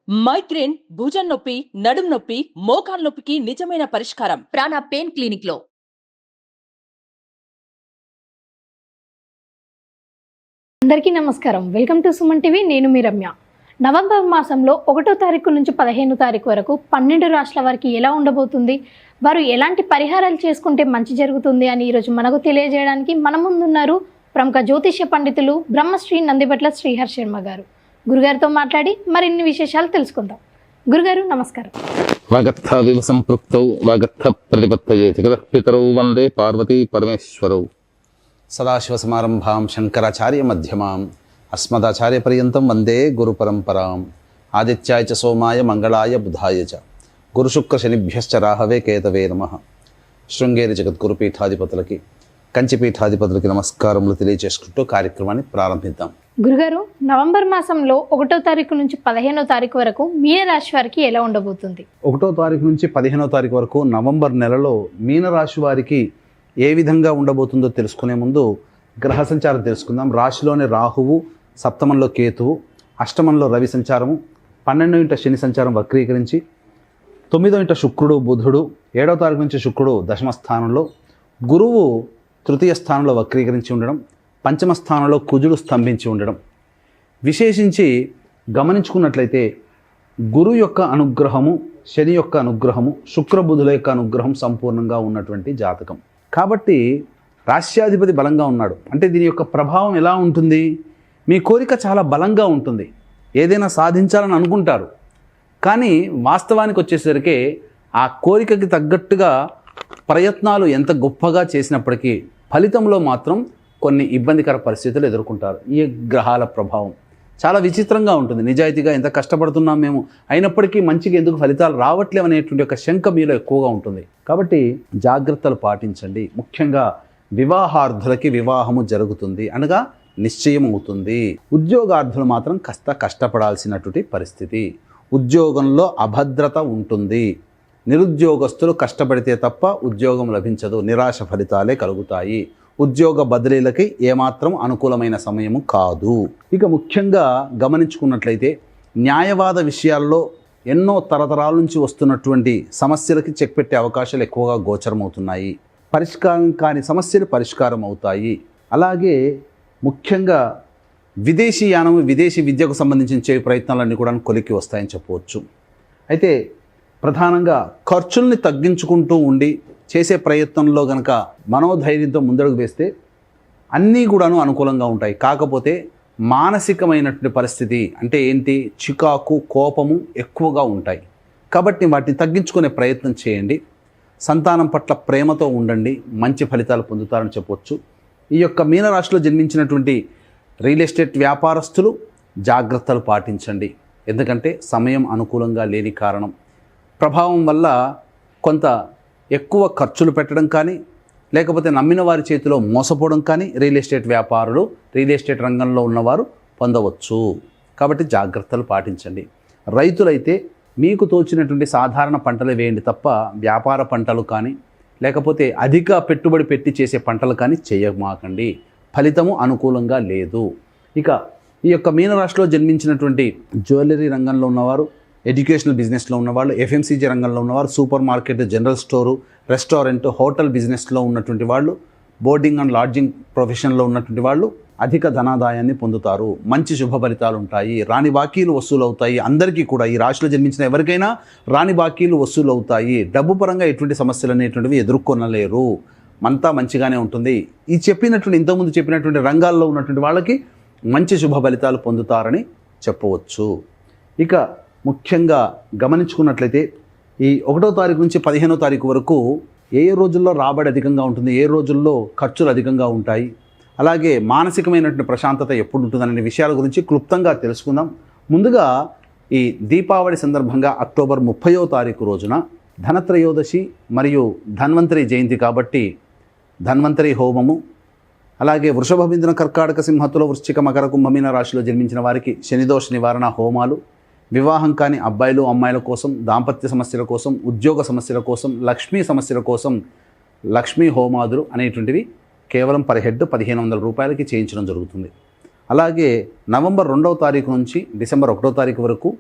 Migraine, భుజం నొప్పి, నడుం నొప్పి, మోకాలు నొప్పికి నిజమైన పరిష్కారం ప్రాణ పెయిన్ క్లినిక్ లో. అందరికీ నమస్కారం. Welcome to Suman TV. నేను మీ రమ్య. నవంబర్ మాసంలో 1వ తారీఖు నుంచి 15వ తారీఖు వరకు 12 రాష్ట్రాల వారికి ఎలా ఉండబోతుంది, వారు ఎలాంటి పరిహారాలు చేసుకుంటే మంచి జరుగుతుంది అని ఈరోజు మనకు తెలియజేయడానికి మన ముందున్నారు ప్రముఖ జ్యోతిష్య పండితులు బ్రహ్మశ్రీ నందిబట్ల శ్రీహర్ శర్మ గారు. గురుగారితో మాట్లాడి మరిన్ని విశేషాలు తెలుసుకుందాం. గురుగారు నమస్కారం. వాగర్థ వివ సంపృక్తౌ వాగర్థ ప్రతిపత్తయే జగత్పితరౌ వందే పార్వతీ పరమేశ్వరౌ. సదాశివసమారంభాం శంకరాచార్య మధ్యమాం అస్మదాచార్య పర్యంతం వందే గురు పరంపరాం. ఆదిత్యాయ చ సోమాయ మంగళాయ బుధాయ చ గురుశుక్ర శనిభ్యశ్చ రాహవే కేతవే నమః. శృంగేరి జగద్గురు పీఠాధిపతులకి, కంచి పీఠాధిపతులకి నమస్కారములు తెలియజేసుకుంటూ కార్యక్రమాన్ని ప్రారంభిద్దాం. గురుగారు, నవంబర్ మాసంలో 1వ తారీఖు నుంచి 15వ తారీఖు వరకు మీనరాశి వారికి ఎలా ఉండబోతుంది? 1వ తారీఖు నుంచి 15వ తారీఖు వరకు నవంబర్ నెలలో మీనరాశి వారికి ఏ విధంగా ఉండబోతుందో తెలుసుకునే ముందు గ్రహ సంచారం తెలుసుకుందాం. రాశిలోని రాహువు, సప్తమంలో కేతువు, అష్టమంలో రవి సంచారము, 12వ ఇంట శని సంచారం వక్రీకరించి, 9వ ఇంట శుక్రుడు బుధుడు, 7వ తారీఖు నుంచి శుక్రుడు దశమ స్థానంలో, గురువు తృతీయ స్థానంలో వక్రీకరించి ఉండడం, పంచమ స్థానంలో కుజుడు స్తంభించి ఉండడం. విశేషించి గమనించుకున్నట్లయితే గురు యొక్క అనుగ్రహము, శని యొక్క అనుగ్రహము, శుక్రబుధుల యొక్క అనుగ్రహం సంపూర్ణంగా ఉన్నటువంటి జాతకం. కాబట్టి రాశ్యాధిపతి బలంగా ఉన్నాడు అంటే దీని యొక్క ప్రభావం ఎలా ఉంటుంది? మీ కోరిక చాలా బలంగా ఉంటుంది, ఏదైనా సాధించాలని అనుకుంటారు, కానీ వాస్తవానికి వచ్చేసరికి ఆ కోరికకి తగ్గట్టుగా ప్రయత్నాలు ఎంత గొప్పగా చేసినప్పటికీ ఫలితంలో మాత్రం కొన్ని ఇబ్బందికర పరిస్థితులు ఎదుర్కొంటారు. ఈ గ్రహాల ప్రభావం చాలా విచిత్రంగా ఉంటుంది. నిజాయితీగా ఎంత కష్టపడుతున్నాం మేము, అయినప్పటికీ మంచిగా ఎందుకు ఫలితాలు రావట్లేవు అనేటువంటి ఒక శంక మీలో ఎక్కువగా ఉంటుంది. కాబట్టి జాగ్రత్తలు పాటించండి. ముఖ్యంగా వివాహార్థులకి వివాహము జరుగుతుంది అనగా నిశ్చయం అవుతుంది. ఉద్యోగార్థులు మాత్రం కాస్త కష్టపడాల్సినటువంటి పరిస్థితి. ఉద్యోగంలో అభద్రత ఉంటుంది. నిరుద్యోగస్తులు కష్టపడితే తప్ప ఉద్యోగం లభించదు, నిరాశ ఫలితాలే కలుగుతాయి. ఉద్యోగ బదిలీలకి ఏమాత్రం అనుకూలమైన సమయము కాదు. ఇక ముఖ్యంగా గమనించుకున్నట్లయితే న్యాయవాద విషయాల్లో ఎన్నో తరతరాల నుంచి వస్తున్నటువంటి సమస్యలకి చెక్ పెట్టే అవకాశాలు ఎక్కువగా గోచరమవుతున్నాయి. పరిష్కారం కాని సమస్యలు పరిష్కారం అవుతాయి. అలాగే ముఖ్యంగా విదేశీ యానము, విదేశీ విద్యకు సంబంధించిన ప్రయత్నాలన్నీ కూడా కొలిక్కి వస్తాయని చెప్పవచ్చు. అయితే ప్రధానంగా ఖర్చుల్ని తగ్గించుకుంటూ ఉండి చేసే ప్రయత్నంలో కనుక మనోధైర్యంతో ముందడుగు వేస్తే అన్నీ కూడాను అనుకూలంగా ఉంటాయి. కాకపోతే మానసికమైనటువంటి పరిస్థితి అంటే ఏంటి, చికాకు, కోపము ఎక్కువగా ఉంటాయి. కాబట్టి వాటిని తగ్గించుకునే ప్రయత్నం చేయండి. సంతానం పట్ల ప్రేమతో ఉండండి, మంచి ఫలితాలు పొందుతారని చెప్పవచ్చు. ఈ యొక్క మీనరాశిలో జన్మించినటువంటి రియల్ ఎస్టేట్ వ్యాపారస్తులు జాగ్రత్తలు పాటించండి. ఎందుకంటే సమయం అనుకూలంగా లేని కారణం ప్రభావం వల్ల కొంత ఎక్కువ ఖర్చులు పెట్టడం కానీ, లేకపోతే నమ్మిన వారి చేతిలో మోసపోవడం కానీ రియల్ ఎస్టేట్ వ్యాపారులు, రియల్ ఎస్టేట్ రంగంలో ఉన్నవారు పొందవచ్చు. కాబట్టి జాగ్రత్తలు పాటించండి. రైతులైతే మీకు తోచినటువంటి సాధారణ పంటలు వేయండి తప్ప వ్యాపార పంటలు కానీ, లేకపోతే అధిక పెట్టుబడి పెట్టి చేసే పంటలు కానీ చేయమాకండి. ఫలితము అనుకూలంగా లేదు. ఇక ఈ యొక్క మీనరాశిలో జన్మించినటువంటి జ్యువెలరీ రంగంలో ఉన్నవారు, ఎడ్యుకేషనల్ బిజినెస్లో ఉన్నవాళ్ళు, ఎఫ్ఎంసీజీ రంగంలో ఉన్నవారు, super market, general store, restaurant, hotel బిజినెస్లో ఉన్నటువంటి వాళ్ళు, బోర్డింగ్ అండ్ లాడ్జింగ్ ప్రొఫెషన్లో ఉన్నటువంటి వాళ్ళు అధిక ధనాదాయాన్ని పొందుతారు. మంచి శుభ ఫలితాలు ఉంటాయి. రాని బాకీలు వసూలు అవుతాయి. అందరికీ కూడా ఈ రాశిలో జన్మించిన ఎవరికైనా రాని బాకీలు వసూలు అవుతాయి. డబ్బు పరంగా ఎటువంటి సమస్యలు అనేటువంటివి ఎదుర్కొనలేరు. అంతా మంచిగానే ఉంటుంది. ఈ చెప్పినటువంటి ఇంతకుముందు చెప్పినటువంటి రంగాల్లో ఉన్నటువంటి వాళ్ళకి మంచి శుభ ఫలితాలు పొందుతారని చెప్పవచ్చు. ఇక ముఖ్యంగా గమనించుకున్నట్లయితే ఈ 1వ తారీఖు నుంచి 15వ తారీఖు వరకు ఏ రోజుల్లో రాబడి అధికంగా ఉంటుంది, ఏ రోజుల్లో ఖర్చులు అధికంగా ఉంటాయి, అలాగే మానసికమైనటువంటి ప్రశాంతత ఎప్పుడు ఉంటుందనే విషయాల గురించి క్లుప్తంగా తెలుసుకుందాం. ముందుగా ఈ దీపావళి సందర్భంగా అక్టోబర్ 30వ తారీఖు రోజున ధనత్రయోదశి మరియు ధన్వంతరి జయంతి కాబట్టి ధన్వంతరి హోమము, అలాగే వృషభ మిథున కర్కాటక సింహతుల వృశ్చిక మకర కుంభమీన రాశిలో జన్మించిన వారికి శనిదోష నివారణ హోమాలు, వివాహం కాని అబ్బాయిలు అమ్మాయిల కోసం, దాంపత్య సమస్యల కోసం, ఉద్యోగ సమస్యల కోసం, లక్ష్మీ సమస్యల కోసం లక్ష్మీ హోమాదులు అనేటువంటివి కేవలం పర్ హెడ్ 1500 రూపాయలకి చేయించడం జరుగుతుంది. అలాగే నవంబర్ 2వ తారీఖు నుంచి డిసెంబర్ 1వ తారీఖు వరకు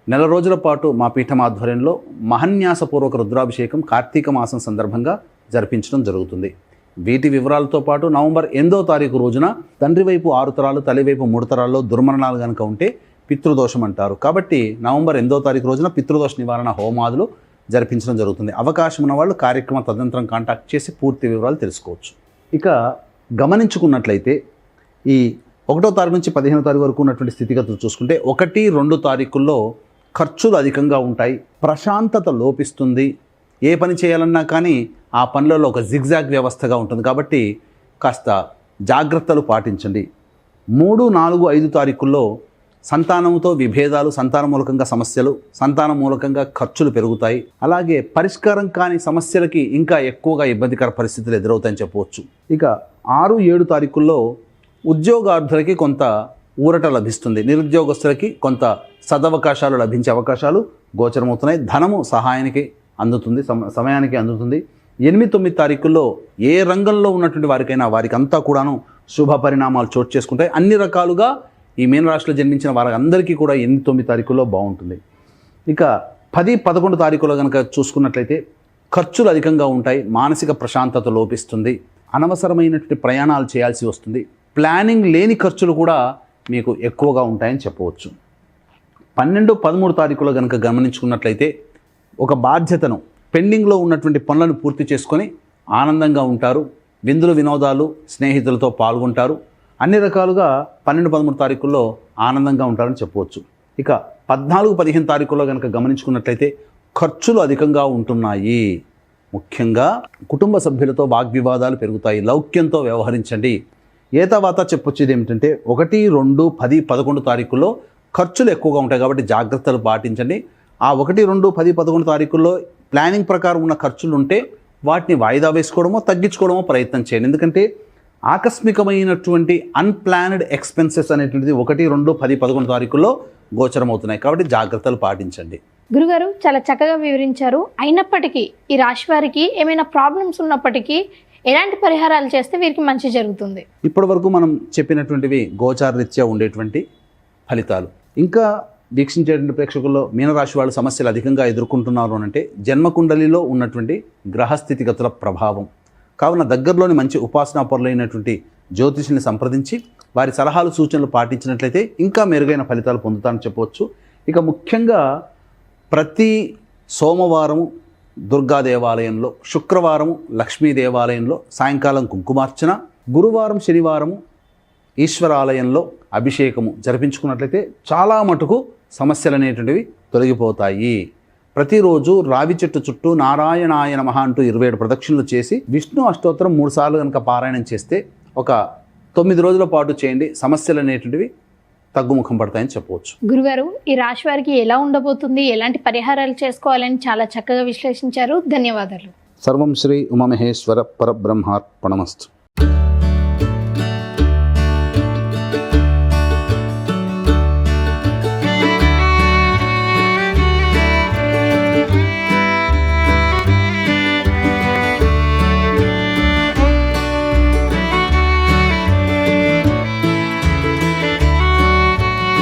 నెల రోజుల పాటు మా పీఠం ఆధ్వర్యంలో మహన్యాసపూర్వక రుద్రాభిషేకం కార్తీక మాసం సందర్భంగా జరిపించడం జరుగుతుంది. వీటి వివరాలతో పాటు నవంబర్ 8వ తారీఖు రోజున తండ్రి వైపు 6 తరాలు, తల్లి వైపు 3 తరాల్లో దుర్మరణాలు కనుక ఉంటే పితృదోషం అంటారు. కాబట్టి నవంబర్ 8వ తారీఖు రోజున పితృదోష నివారణ హోమాదులు జరిపించడం జరుగుతుంది. అవకాశం ఉన్న వాళ్ళు కార్యక్రమ తదనంతరం కాంటాక్ట్ చేసి పూర్తి వివరాలు తెలుసుకోవచ్చు. ఇక గమనించుకున్నట్లయితే ఈ 1వ తారీఖు నుంచి 15వ తారీఖు వరకు ఉన్నటువంటి స్థితిగతులు చూసుకుంటే 1, 2 తారీఖుల్లో ఖర్చులు అధికంగా ఉంటాయి, ప్రశాంతత లోపిస్తుంది. ఏ పని చేయాలన్నా కానీ ఆ పనులలో ఒక జిగ్జాగ్ వ్యవస్థగా ఉంటుంది. కాబట్టి కాస్త జాగ్రత్తలు పాటించండి. 3, 4, 5 తారీఖుల్లో సంతానంతో విభేదాలు, సంతాన మూలకంగా సమస్యలు, సంతానం మూలకంగా ఖర్చులు పెరుగుతాయి. అలాగే పరిష్కారం కాని సమస్యలకి ఇంకా ఎక్కువగా ఇబ్బందికర పరిస్థితులు ఎదురవుతాయని చెప్పవచ్చు. ఇక 6, 7 తారీఖుల్లో ఉద్యోగార్థులకి కొంత ఊరట లభిస్తుంది. నిరుద్యోగస్తులకి కొంత సదవకాశాలు లభించే అవకాశాలు గోచరమవుతున్నాయి. ధనము సహాయానికి అందుతుంది, సమయానికి అందుతుంది. 8, 9 తారీఖుల్లో ఏ రంగంలో ఉన్నటువంటి వారికైనా వారికి అంతా కూడాను శుభ పరిణామాలు చోటు చేసుకుంటాయి. అన్ని రకాలుగా ఈ మీనరాశిలో జన్మించిన వారందరికీ కూడా 8, 9 తారీఖుల్లో బాగుంటుంది. ఇక 10, 11 తారీఖులో కనుక చూసుకున్నట్లయితే ఖర్చులు అధికంగా ఉంటాయి, మానసిక ప్రశాంతత లోపిస్తుంది, అనవసరమైనటువంటి ప్రయాణాలు చేయాల్సి వస్తుంది, ప్లానింగ్ లేని ఖర్చులు కూడా మీకు ఎక్కువగా ఉంటాయని చెప్పవచ్చు. 12, 13 తారీఖులో కనుక గమనించుకున్నట్లయితే ఒక బాధ్యతను, పెండింగ్లో ఉన్నటువంటి పనులను పూర్తి చేసుకొని ఆనందంగా ఉంటారు. విందులు వినోదాలు, స్నేహితులతో పాల్గొంటారు. అన్ని రకాలుగా 12, 13 తారీఖుల్లో ఆనందంగా ఉంటారని చెప్పవచ్చు. ఇక 14, 15 తారీఖుల్లో కనుక గమనించుకున్నట్లయితే ఖర్చులు అధికంగా ఉంటున్నాయి. ముఖ్యంగా కుటుంబ సభ్యులతో వాగ్వివాదాలు పెరుగుతాయి. లౌక్యంతో వ్యవహరించండి. ఏతావాత చెప్పొచ్చేది ఏమిటంటే 1, 2, 10, 11 తారీఖుల్లో ఖర్చులు ఎక్కువగా ఉంటాయి కాబట్టి జాగ్రత్తలు పాటించండి. ఆ 1, 2, 10, 11 తారీఖుల్లో ప్లానింగ్ ప్రకారం ఉన్న ఖర్చులు ఉంటే వాటిని వాయిదా వేసుకోవడమో తగ్గించుకోవడమో ప్రయత్నం చేయండి. ఎందుకంటే ఆకస్మికమైనటువంటి అన్ప్లాన్డ్ ఎక్స్పెన్సెస్ అనేటువంటిది 1, 2, 10, 11 తారీఖుల్లో గోచరమవుతున్నాయి. కాబట్టి జాగ్రత్తలు పాటించండి. గురుగారు చాలా చక్కగా వివరించారు. అయినప్పటికీ ఈ రాశి వారికి ఏమైనా ప్రాబ్లమ్స్ ఉన్నప్పటికీ ఎలాంటి పరిహారాలు చేస్తే వీరికి మంచి జరుగుతుంది? ఇప్పటి వరకు మనం చెప్పినటువంటివి గోచారరీత్యా ఉండేటువంటి ఫలితాలు. ఇంకా వీక్షించేటువంటి ప్రేక్షకుల్లో మీనరాశి వాళ్ళు సమస్యలు అధికంగా ఎదుర్కొంటున్నారు అంటే జన్మకుండలిలో ఉన్నటువంటి గ్రహస్థితిగతుల ప్రభావం. కావున దగ్గరలోని మంచి ఉపాసనా పరులైనటువంటి జ్యోతిషుల్ని సంప్రదించి వారి సలహాలు సూచనలు పాటించినట్లయితే ఇంకా మెరుగైన ఫలితాలు పొందుతారని చెప్పవచ్చు. ఇక ముఖ్యంగా ప్రతి సోమవారము దుర్గా దేవాలయంలో, శుక్రవారము లక్ష్మీ దేవాలయంలో సాయంకాలం కుంకుమార్చన, గురువారం శనివారము ఈశ్వరాలయంలో అభిషేకము జరిపించుకున్నట్లయితే చాలా మటుకు సమస్యలు అనేటువంటివి తొలగిపోతాయి. ప్రతిరోజు రావి చెట్టు చుట్టూ నారాయణాయ నమః అంటూ 27 ప్రదక్షిణలు చేసి విష్ణు అష్టోత్తరం 3 సార్లు కనుక పారాయణం చేస్తే ఒక 9 రోజుల పాటు చేయండి. సమస్యలు అనేటువంటివి తగ్గుముఖం పడతాయని చెప్పవచ్చు. గురుగారు, ఈ రాశి వారికి ఎలా ఉండబోతుంది, ఎలాంటి పరిహారాలు చేసుకోవాలని చాలా చక్కగా విశ్లేషించారు. ధన్యవాదాలు. సర్వం శ్రీ ఉమామహేశ్వర పరబ్రహ్మార్పణమస్తు.